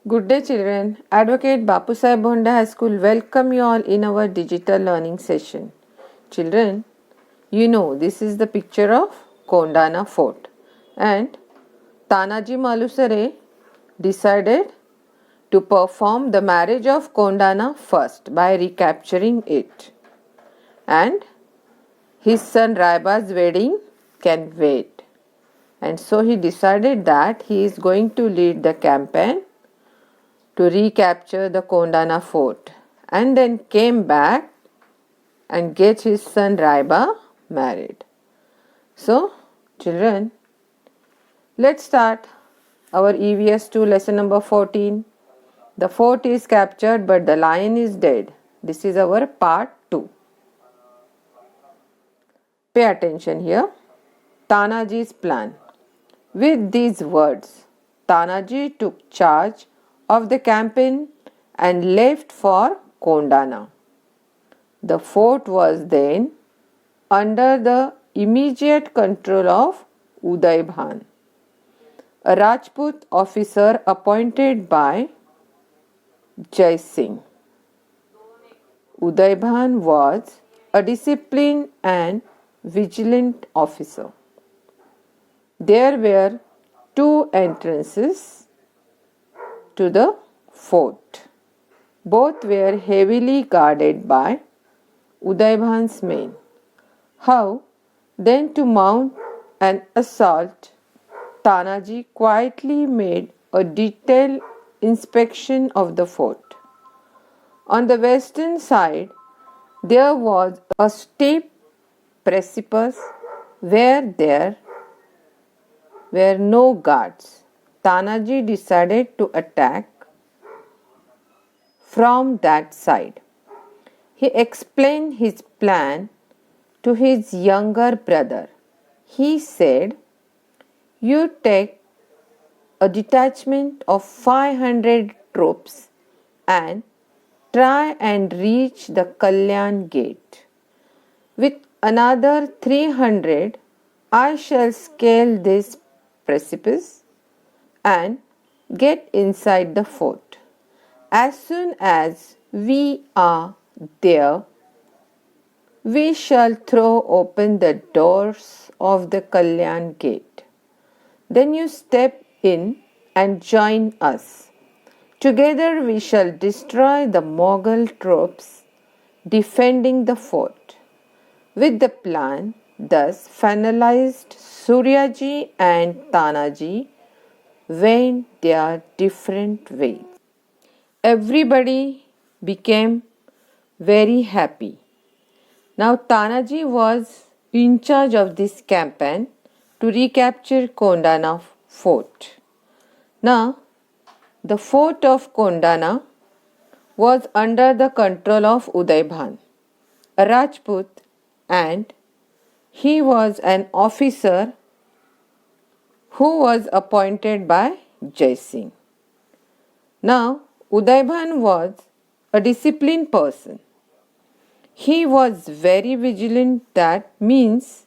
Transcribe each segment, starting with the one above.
Good day children. Advocate Bapu Sahib Bhonda High School welcome you all in our digital learning session. Children, you know this is the picture of Kondana Fort and Tanaji Malusare decided to perform the marriage of Kondana first by recapturing it. And his son Raiba's wedding can wait. And so he decided that he is going to lead the campaign to recapture the Kondana fort and then came back and get his son Raiba married. So, children, let's start our EVS 2 lesson number 14. The fort is captured but the lion is dead. This is our part 2. Pay attention here. Tanaji's plan. With these words, Tanaji took charge of the campaign and left for Kondana. The fort was then under the immediate control of Uday Bhan, a Rajput officer appointed by Jai Singh. Uday Bhan was a disciplined and vigilant officer. There were 2 entrances to the fort. Both were heavily guarded by Uday Bhan's men. How then to mount an assault? Tanaji quietly made a detailed inspection of the fort. On the western side, there was a steep precipice where there were no guards. Tanaji decided to attack from that side. He explained his plan to his younger brother. He said, "You take a detachment of 500 troops and try and reach the Kalyan gate. With another 300, I shall scale this precipice and get inside the fort. As soon as we are there, we shall throw open the doors of the Kalyan gate. Then you step in and join us. Together we shall destroy the Mughal troops defending the fort." With the plan thus finalized, Suryaji and Tanaji went their different ways. Everybody became very happy. Now Tanaji was in charge of this campaign to recapture Kondana fort. Now the fort of Kondana was under the control of Uday Bhan, a Rajput, and he was an officer who was appointed by Jai Singh. Now Uday Bhan was a disciplined person. He was very vigilant. That means,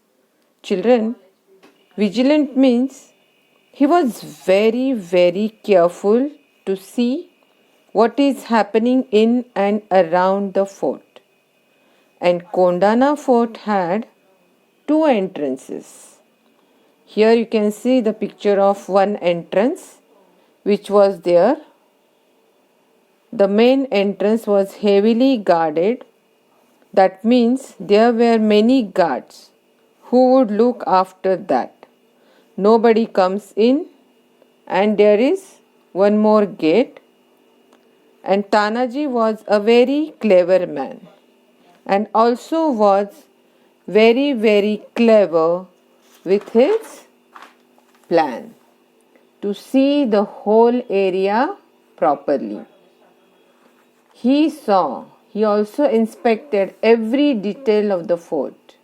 children, vigilant means he was very careful to see what is happening in and around the fort. And Kondana fort had 2 entrances. Here you can see the picture of one entrance which was there. The main entrance was heavily guarded. That means there were many guards who would look after that. Nobody comes in, and there is one more gate. And Tanaji was a very clever man and also was very clever with his plan to see the whole area properly. He also inspected every detail of the fort.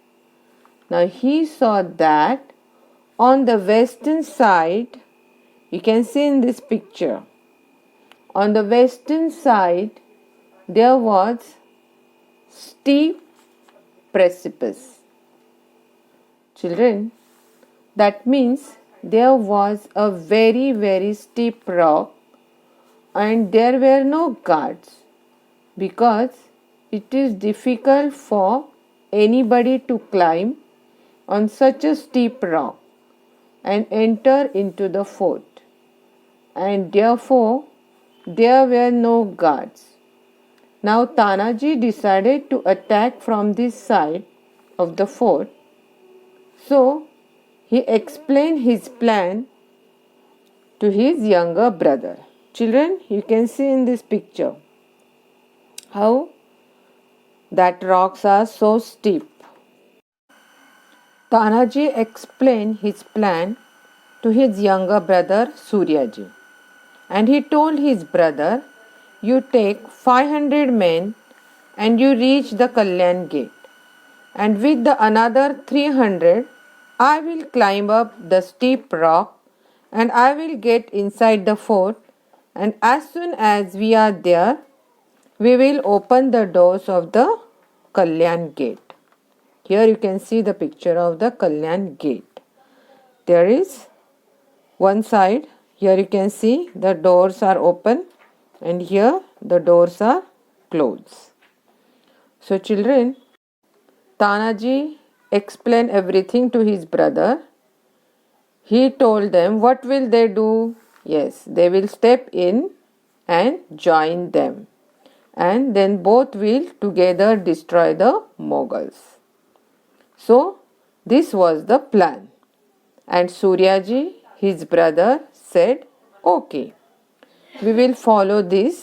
Now he saw that on the western side, you can see in this picture, on the western side there was steep precipice. Children, that means there was a very steep rock and there were no guards because it is difficult for anybody to climb on such a steep rock and enter into the fort, and therefore there were no guards. Now Tanaji decided to attack from this side of the fort, so he explained his plan to his younger brother. Children, you can see in this picture how that rocks are so steep. Tanaji explained his plan to his younger brother Suryaji, and he told his brother, "You take 500 men and you reach the Kalyan gate, and with the another 300 I will climb up the steep rock and I will get inside the fort, and as soon as we are there we will open the doors of the Kalyan gate." Here you can see the picture of the Kalyan gate. There is one side, here you can see the doors are open and here the doors are closed. So children, Tanaji explained everything to his brother. He told them what will they do? Yes, they will step in and join them, and then both will together destroy the Mughals. So this was the plan, and Suryaji, his brother, said, "Okay, we will follow this,"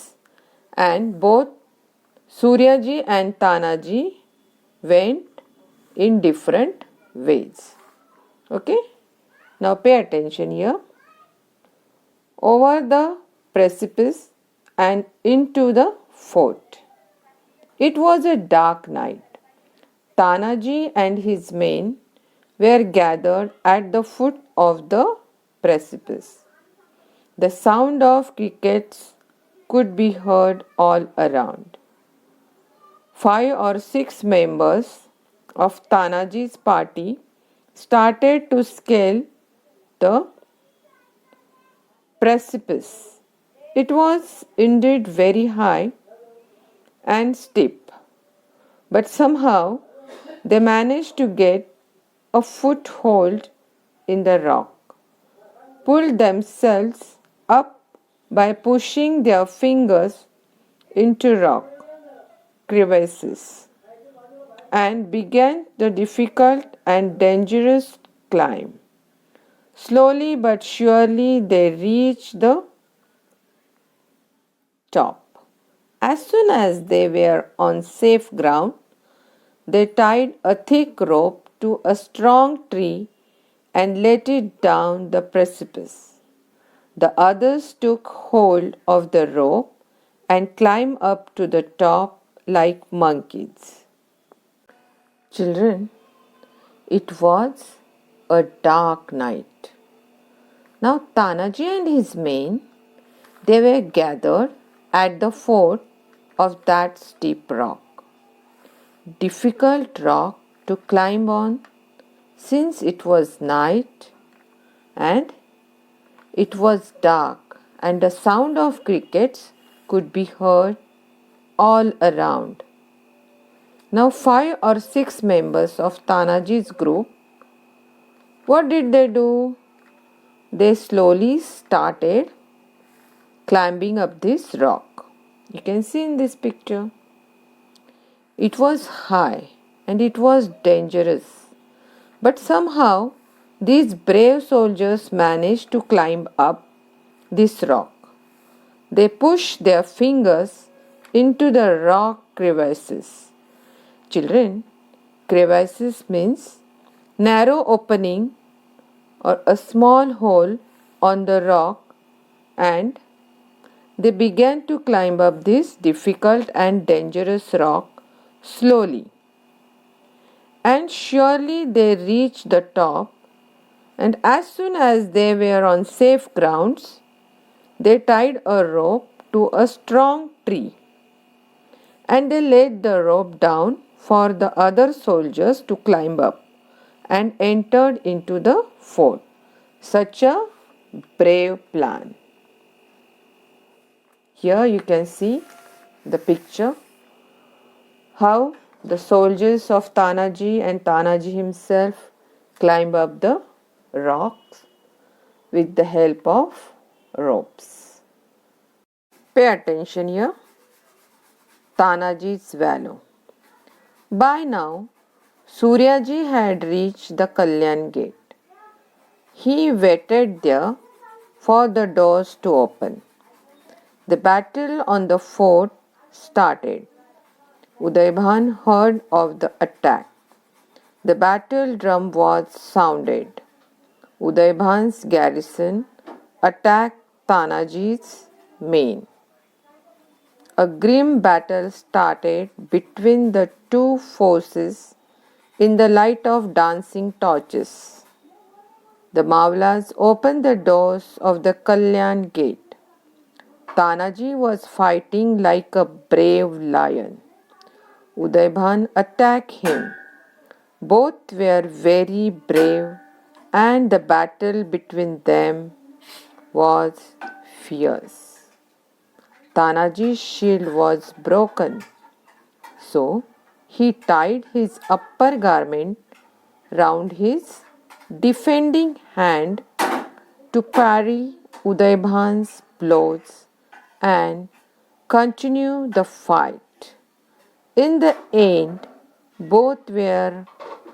and both Suryaji and Tanaji went in different ways. Okay, now pay attention here. Over the precipice and into the fort. It was a dark night. Tanaji and his men were gathered at the foot of the precipice. The sound of crickets could be heard all around. 5 or 6 members of Tanaji's party started to scale the precipice. It was indeed very high and steep, but somehow they managed to get a foothold in the rock, pulled themselves up by pushing their fingers into rock crevices, and began the difficult and dangerous climb. Slowly but surely they reached the top. As soon as they were on safe ground, they tied a thick rope to a strong tree and let it down the precipice. The others took hold of the rope and climbed up to the top like monkeys. Children, it was a dark night. Now Tanaji and his men, they were gathered at the foot of that steep rock. Difficult rock to climb on since it was night and it was dark, and the sound of crickets could be heard all around. Now 5 or 6 members of Tanaji's group, what did they do? They slowly started climbing up this rock. You can see in this picture. It was high and it was dangerous, but somehow these brave soldiers managed to climb up this rock. They pushed their fingers into the rock crevices. Children, crevices means narrow opening or a small hole on the rock, and they began to climb up this difficult and dangerous rock slowly. And surely they reached the top, and as soon as they were on safe grounds, they tied a rope to a strong tree, and they laid the rope down for the other soldiers to climb up, and entered into the fort. Such a brave plan. Here you can see the picture how the soldiers of Tanaji and Tanaji himself climb up the rocks with the help of ropes. Pay attention here. Tanaji's Valour. By now, Suryaji had reached the Kalyan gate. He waited there for the doors to open. The battle on the fort started. Udaybhan heard of the attack. The battle drum was sounded. Udaybhan's garrison attacked Tanaji's men. A grim battle started between the two forces in the light of dancing torches. The Mawlas opened the doors of the Kalyan gate. Tanaji was fighting like a brave lion. Udaybhan attacked him. Both were very brave, and the battle between them was fierce. Tanaji's shield was broken, so he tied his upper garment round his defending hand to parry Udaybhan's blows and continue the fight. In the end, both were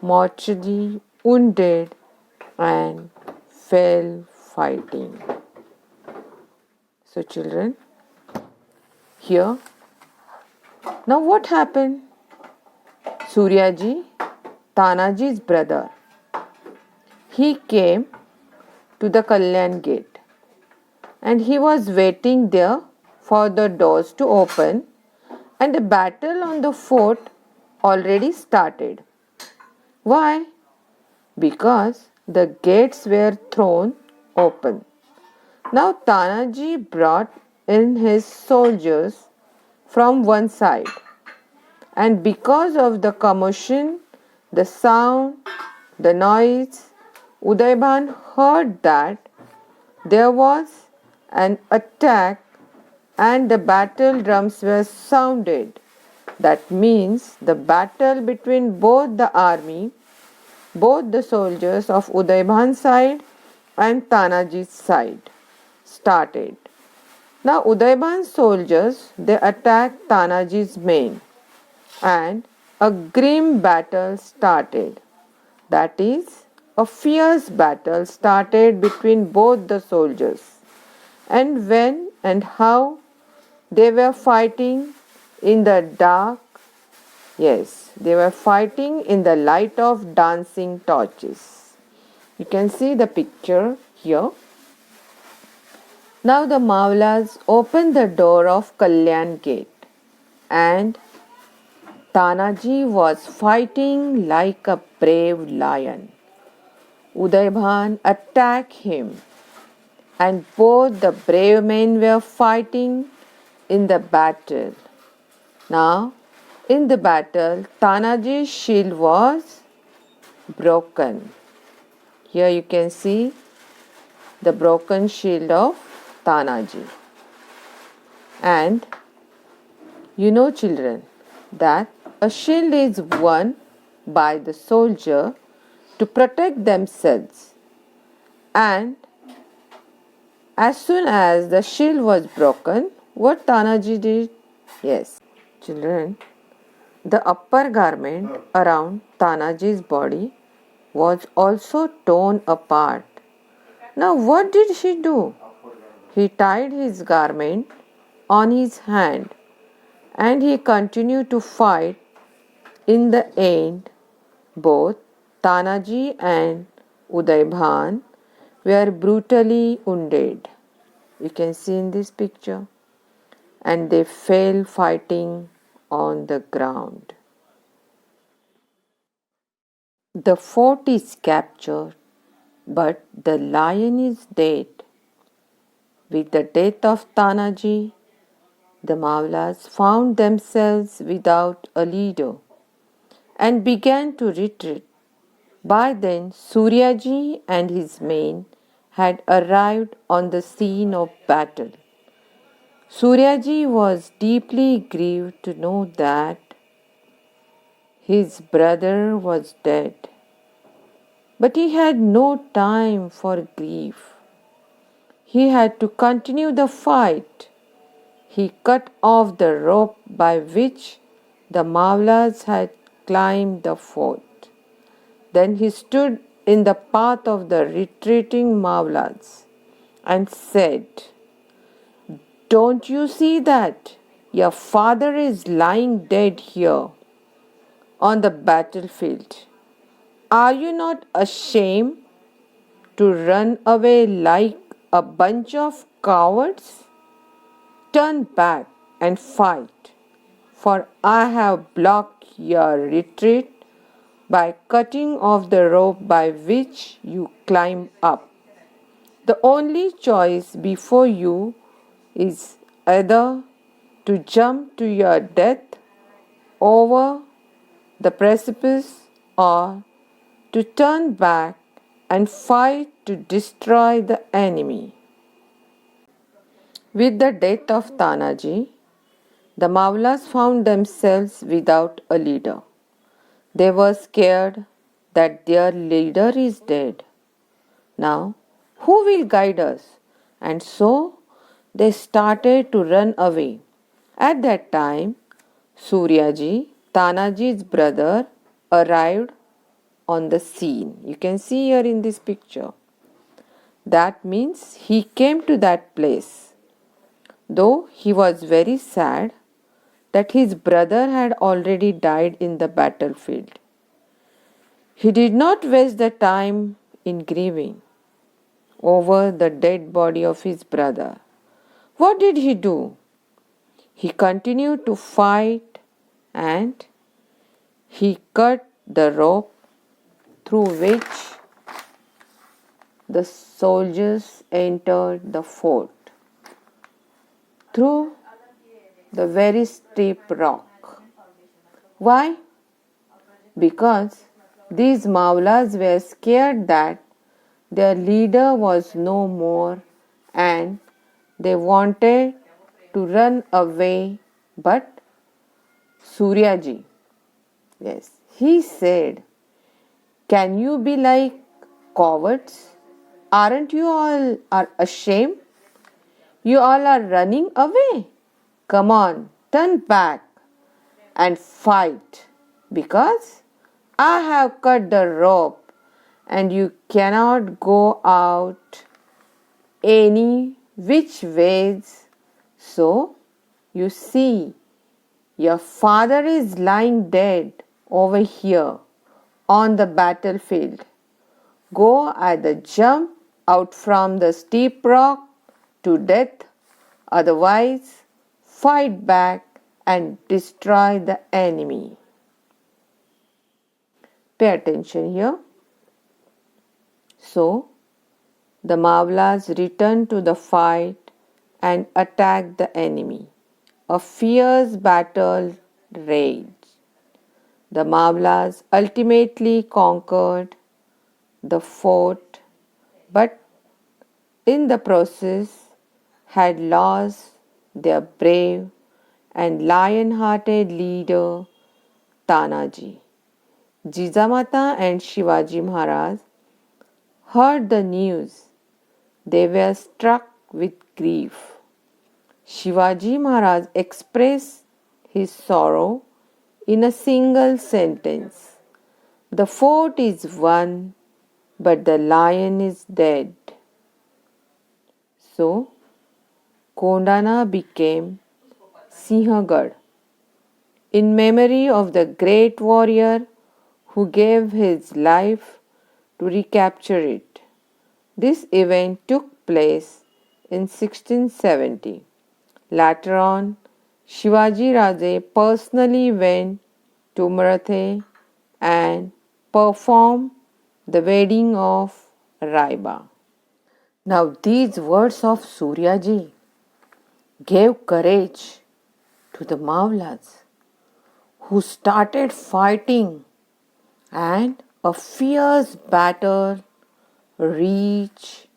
mortally wounded and fell fighting. So children, here, now what happened? Suryaji, Tanaji's brother, he came to the Kalyan gate and he was waiting there for the doors to open, and the battle on the fort already started. Why? Because the gates were thrown open. Now Tanaji brought in his soldiers from one side, and because of the commotion, the sound, the noise, Udaybhan heard that there was an attack and the battle drums were sounded. That means the battle between both the army, both the soldiers of Udaybhan's side and Tanaji's side started. Now Udaybhan's soldiers, they attacked Tanaji's men and a grim battle started. That is, a fierce battle started between both the soldiers. And when and how they were fighting in the dark, yes, they were fighting in the light of dancing torches. You can see the picture here. Now the Mawlas opened the door of Kalyan gate and Tanaji was fighting like a brave lion. Udaybhan attacked him and both the brave men were fighting in the battle. Now, in the battle, Tanaji's shield was broken. Here you can see the broken shield of Tanaji. And you know children that a shield is worn by the soldier to protect themselves, and as soon as the shield was broken, what Tanaji did? Yes, children, the upper garment around Tanaji's body was also torn apart. Now what did he do? He tied his garment on his hand and he continued to fight. In the end, both Tanaji and Udaybhan were brutally wounded. You can see in this picture. And they fell fighting on the ground. The fort is captured, but the lion is dead. With the death of Tanaji, the Mawlas found themselves without a leader and began to retreat. By then, Suryaji and his men had arrived on the scene of battle. Suryaji was deeply grieved to know that his brother was dead. But he had no time for grief. He had to continue the fight. He cut off the rope by which the Mawlas had climbed the fort. Then he stood in the path of the retreating Mawlas and said, "Don't you see that your father is lying dead here on the battlefield? Are you not ashamed to run away like a bunch of cowards? Turn back and fight, for I have blocked your retreat by cutting off the rope by which you climb up. The only choice before you is either to jump to your death over the precipice or to turn back and fight to destroy the enemy." With the death of Tanaji, the Mawlas found themselves without a leader. They were scared that their leader is dead. Now, who will guide us? And so they started to run away. At that time, Suryaji, Tanaji's brother, arrived on the scene. You can see here in this picture. That means he came to that place. Though he was very sad that his brother had already died in the battlefield, he did not waste the time in grieving over the dead body of his brother. What did he do? He continued to fight and he cut the rope through which the soldiers entered the fort through the very steep rock. Why? Because these Mawlas were scared that their leader was no more and they wanted to run away, but Suryaji, yes, he said, "Can you be like cowards? Aren't you all are ashamed? You all are running away. Come on, turn back and fight, because I have cut the rope and you cannot go out any which ways. So, you see, your father is lying dead over here on the battlefield. Go either jump out from the steep rock to death, otherwise fight back and destroy the enemy." Pay attention here. So, the Mawlas returned to the fight and attacked the enemy. A fierce battle raged. The Mawlas ultimately conquered the fort, but in the process had lost their brave and lion-hearted leader Tanaji. Jijamata and Shivaji Maharaj heard the news. They were struck with grief. Shivaji Maharaj expressed his sorrow in a single sentence: "The fort is won, but the lion is dead." So, Kondana became Sinhagad in memory of the great warrior who gave his life to recapture it. This event took place in 1670. Later on, Shivaji Raje personally went to Marathe and performed the wedding of Raiba. Now these words of Suryaji gave courage to the Mawlas, who started fighting, and a fierce battle reached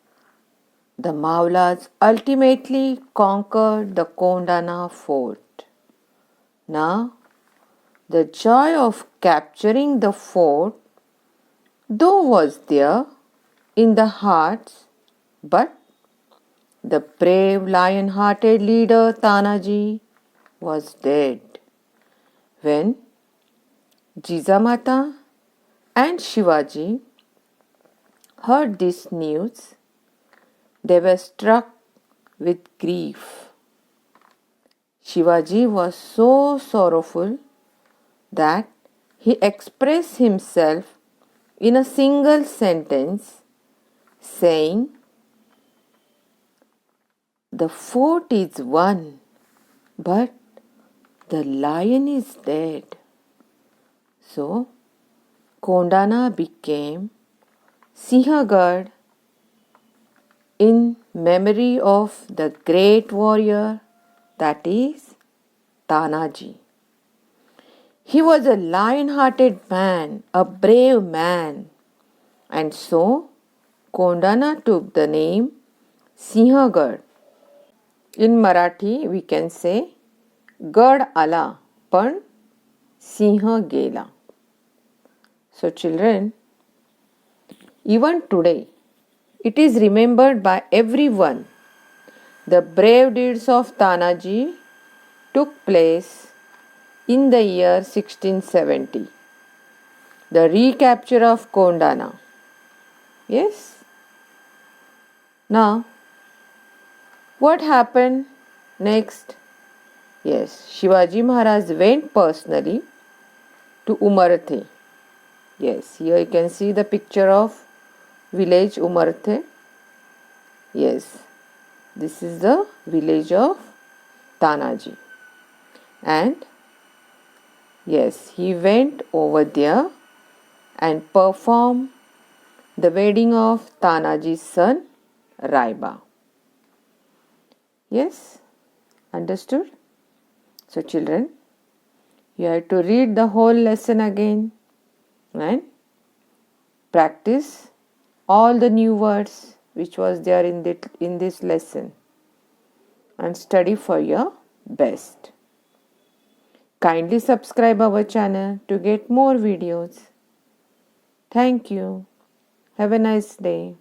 The Maulas ultimately conquered the Kondana fort. Now, the joy of capturing the fort, though was there in the hearts, but the brave lion-hearted leader Tanaji was dead. When Jijamata and Shivaji heard this news, they were struck with grief. Shivaji was so sorrowful that he expressed himself in a single sentence, saying, "The fort is won, but the lion is dead." So, Kondana became Sinhagad in memory of the great warrior, that is Tanaji. He was a lion-hearted man, a brave man, and so Kondana took the name Sinhagad. In Marathi we can say Gad ala पण सिंह गेला. So children, even today it is remembered by everyone. The brave deeds of Tanaji took place in the year 1670. The recapture of Kondana. Yes? Now, what happened next? Yes, Shivaji Maharaj went personally to Umarthe. Yes, here you can see the picture of village Umarthe. Yes, this is the village of Tanaji. And yes, he went over there and performed the wedding of Tanaji's son Raiba. Yes, understood? So children, you have to read the whole lesson again and practice all the new words which was there in this lesson and study for your best. Kindly subscribe our channel to get more videos. Thank you. Have a nice day.